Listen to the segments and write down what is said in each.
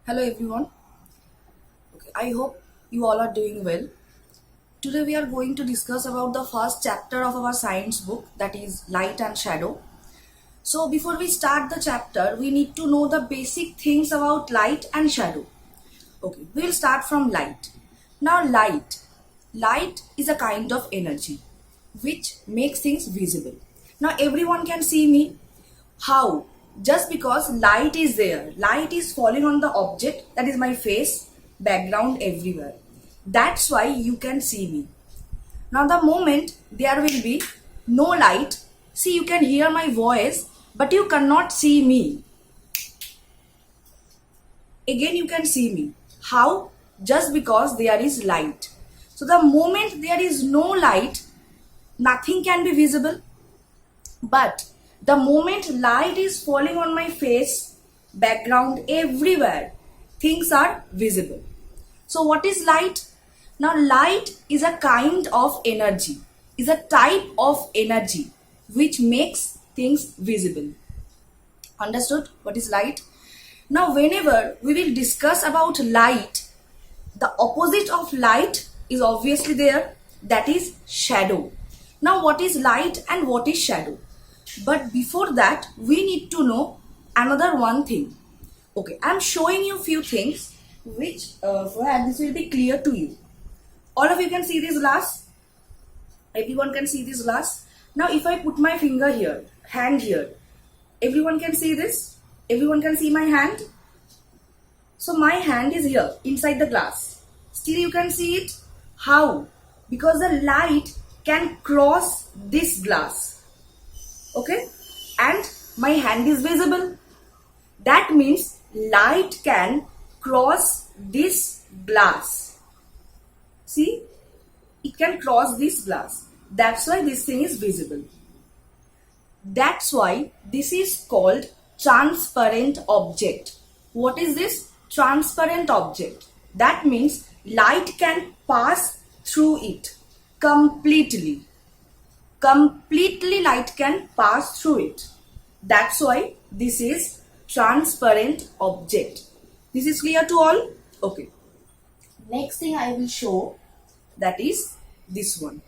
Hello everyone. Okay, I hope you all are doing well. Today we are going to discuss about the first chapter of our science book, that is light and shadow. So before we start the chapter, we need to know the basic things about light and shadow. Okay, we'll start from light. Now light is a kind of energy which makes things visible. Now everyone can see me. How? Just because light is there, light is falling on the object, that is my face, background, everywhere. That's why you can see me. Now the moment there will be no light, see, you can hear my voice but you cannot see me. Again you can see me. How? Just because there is light. So the moment there is no light, nothing can be visible. But the moment light is falling on my face, background, everywhere, things are visible. So what is light? Now light is a kind of energy, is a type of energy which makes things visible. Understood what is light? Now whenever we will discuss about light, the opposite of light is obviously there, that is shadow. Now what is light and what is shadow? But before that, we need to know another one thing. Okay, I'm showing you few things which this will be clear to you. All of you can see this glass. Everyone can see this glass. Now if I put my finger here, hand here, everyone can see this. Everyone can see my hand. So my hand is here inside the glass. Still you can see it. How? Because the light can cross this glass. Okay, and my hand is visible. That means light can cross this glass. See, it can cross this glass. That's why this thing is visible. That's why this is called transparent object. What is this? Transparent object. That means light can pass through it completely. Completely light can pass through it. That's why this is transparent object. This is clear to all? Okay. Next thing I will show, that is this one.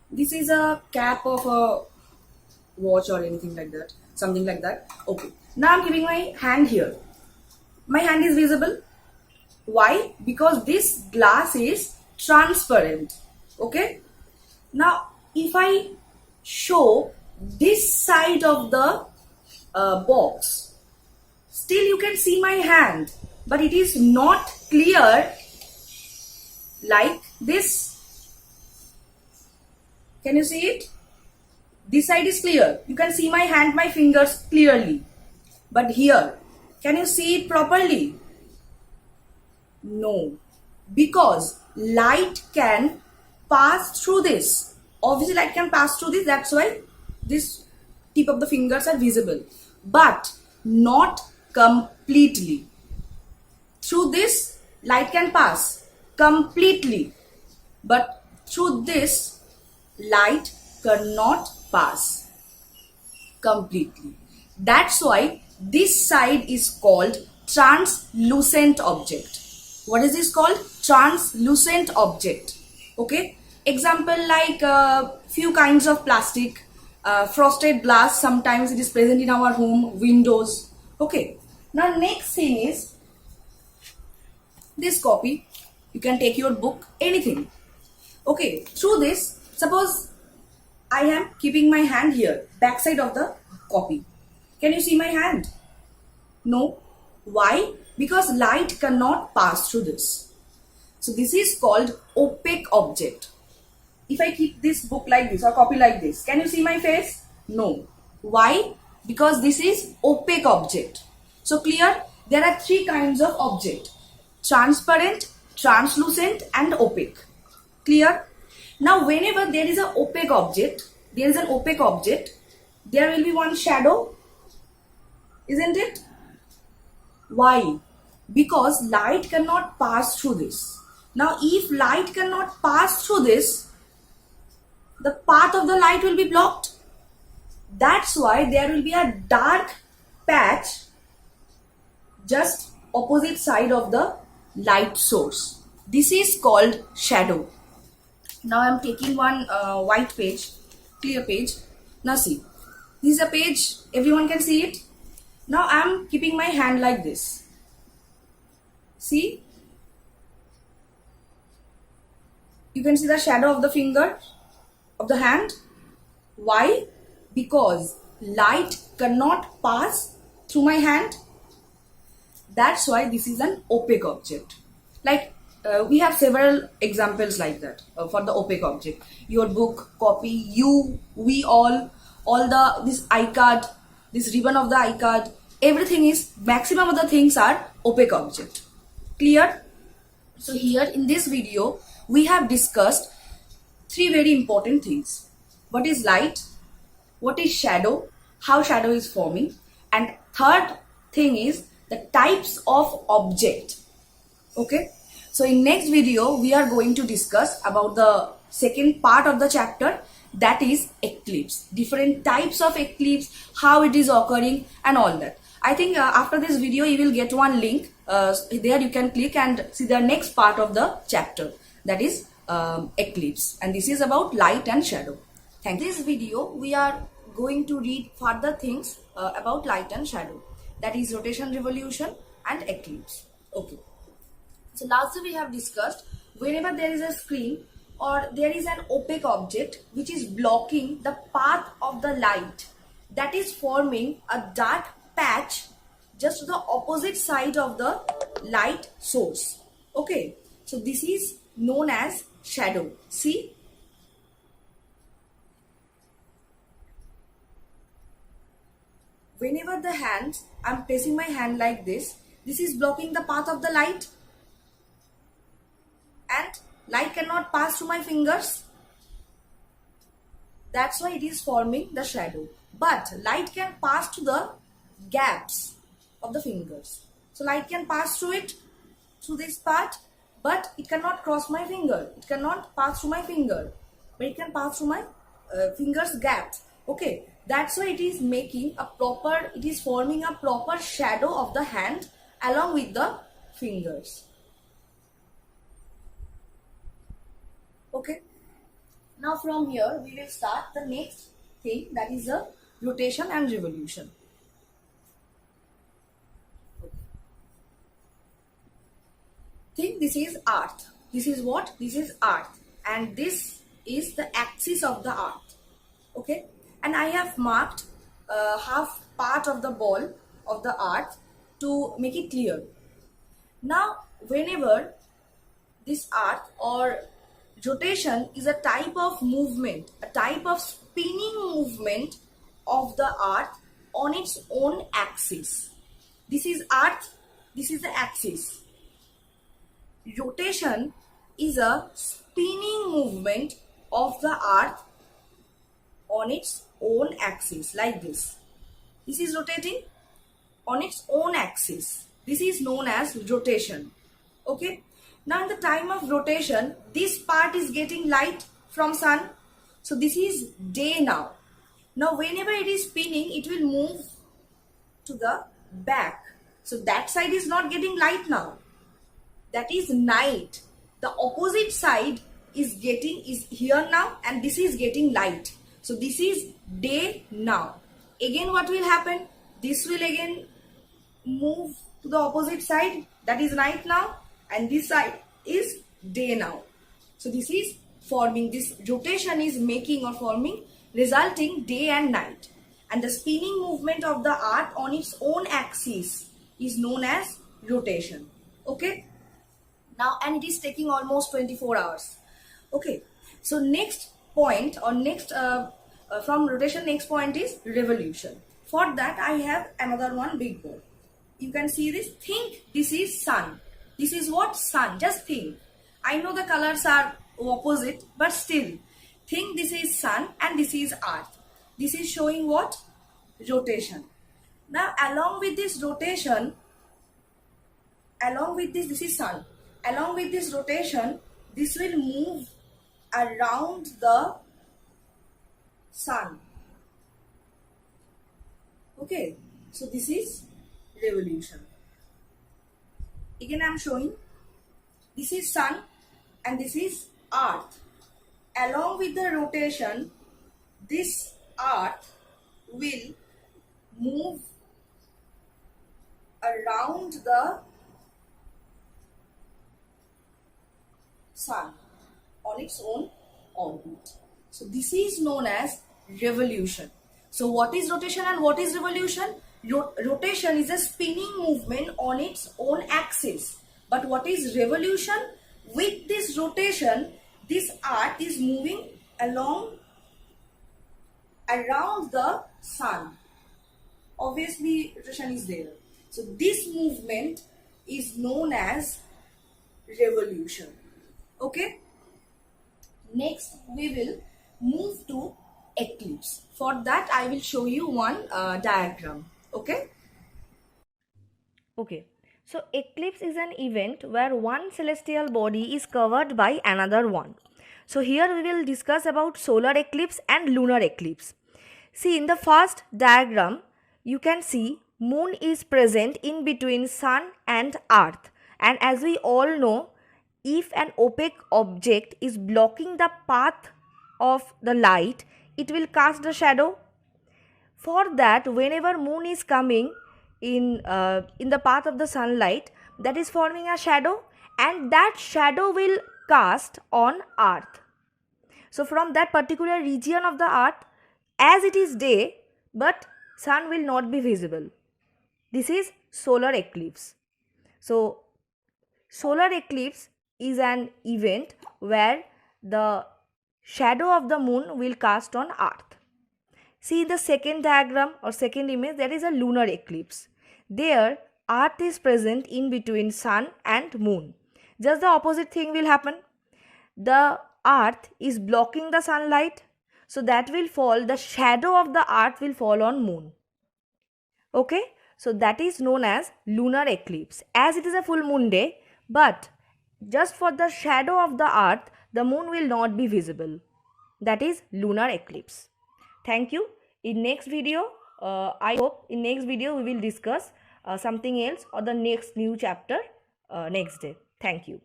This is a cap of a watch or anything like that. Something like that. Okay. Now I'm giving my hand here. My hand is visible. Why? Because this glass is transparent. Okay. Now if I show this side of the box, still you can see my hand, but it is not clear like this. Can you see it? This side is clear. You can see my hand, my fingers clearly. But here, can you see it properly? No. Because light can pass through this. Obviously light can pass through this, that's why this tip of the fingers are visible, but not completely. Through this light can pass completely, but through this light cannot pass completely. That's why this side is called translucent object. What is this called? Translucent object. Okay. Example like few kinds of plastic, frosted glass, sometimes it is present in our home, windows. Okay. Now next thing is this copy. You can take your book, anything. Okay. Through this, suppose I am keeping my hand here, back side of the copy. Can you see my hand? No. Why? Because light cannot pass through this. So this is called opaque object. If I keep this book like this or copy like this, can you see my face? No. Why? Because this is opaque object. So clear? There are three kinds of object. Transparent, translucent and opaque. Clear? Now whenever there is an opaque object, there will be one shadow. Isn't it? Why? Because light cannot pass through this. Now if light cannot pass through this, the path of the light will be blocked. That's why there will be a dark patch just opposite side of the light source. This is called shadow. Now I'm taking one white page, clear page. Now see, this is a page, everyone can see it. Now I'm keeping my hand like this. See, you can see the shadow of the finger of the hand. Why? Because light cannot pass through my hand. That's why this is an opaque object. Like we have several examples like that for the opaque object. Your book, copy, you, we all the this iCard, this ribbon of the iCard, everything is, maximum of the things are opaque object. Clear? So here in this video we have discussed three very important things. What is light? What is shadow? How shadow is forming? And third thing is the types of object. Okay, so in next video we are going to discuss about the second part of the chapter, that is eclipse, different types of eclipse, how it is occurring and all that. I think after this video you will get one link, there you can click and see the next part of the chapter, that is eclipse, and this is about light and shadow. Thank you. In this video we are going to read further things about light and shadow, that is rotation, revolution and eclipse. Okay, so lastly we have discussed, whenever there is a screen or there is an opaque object which is blocking the path of the light, that is forming a dark patch just to the opposite side of the light source. Okay, so this is known as shadow. See, whenever the hands, I'm pressing my hand like this is blocking the path of the light and light cannot pass through my fingers. That's why it is forming the shadow. But light can pass to the gaps of the fingers. So light can pass through it, through this part, but it cannot cross my finger. It cannot pass through my finger, but it can pass through my fingers gaps. Okay, that's why it is making a proper, it is forming a proper shadow of the hand along with the fingers. Okay, now from here we will start the next thing, that is the rotation and revolution. Think this is earth. This is what? This is earth, and this is the axis of the earth. Okay, and I have marked half part of the ball of the earth to make it clear. Now whenever this earth or rotation is a type of movement, a type of spinning movement of the earth on its own axis. This is earth, this is the axis. Rotation is a spinning movement of the earth on its own axis, like this. This is rotating on its own axis. This is known as rotation. Okay, now in the time of rotation, this part is getting light from sun, so this is day now. Now whenever it is spinning, it will move to the back, so that side is not getting light now, that is night. The opposite side is here now, and this is getting light, so this is day now. Again what will happen, this will again move to the opposite side, that is night now, and this side is day now. So this is forming, this rotation is making or forming, resulting day and night, and the spinning movement of the earth on its own axis is known as rotation. Okay, now, and it is taking almost 24 hours. Okay, so next point, or next from rotation, next point is revolution. For that I have another one big ball. You can see this. Think this is sun. This is what? Sun. Just think. I know the colors are opposite, but still think this is sun and this is earth. This is showing what? Rotation. Now along with this rotation, along with this is sun. Along with this rotation, this will move around the sun. Okay, so this is revolution. Again, I am showing this is sun and this is earth. Along with the rotation, this earth will move around the sun on its own orbit. So this is known as revolution. So what is rotation and what is revolution? Rotation is a spinning movement on its own axis. But what is revolution? With this rotation, this earth is moving around the sun. Obviously, rotation is there. So this movement is known as revolution. Okay. Next, we will move to eclipse. For that, I will show you one diagram. Okay. Okay, so eclipse is an event where one celestial body is covered by another one. So here we will discuss about solar eclipse and lunar eclipse. See, in the first diagram, you can see moon is present in between sun and earth. And as we all know, if an opaque object is blocking the path of the light, it will cast a shadow. For that, whenever moon is coming in the path of the sunlight, that is forming a shadow, and that shadow will cast on earth. So from that particular region of the earth, as it is day, but sun will not be visible. This is solar eclipse. So solar eclipse is an event where the shadow of the moon will cast on earth. See the second diagram or second image, there is a lunar eclipse. There, earth is present in between sun and moon. Just the opposite thing will happen. The earth is blocking the sunlight, so that will fall, the shadow of the earth will fall on moon. Okay, so that is known as lunar eclipse, as it is a full moon day, but just for the shadow of the earth, the moon will not be visible. That is lunar eclipse. Thank you. In next video, I hope in next video we will discuss something else or the next new chapter next day. Thank you.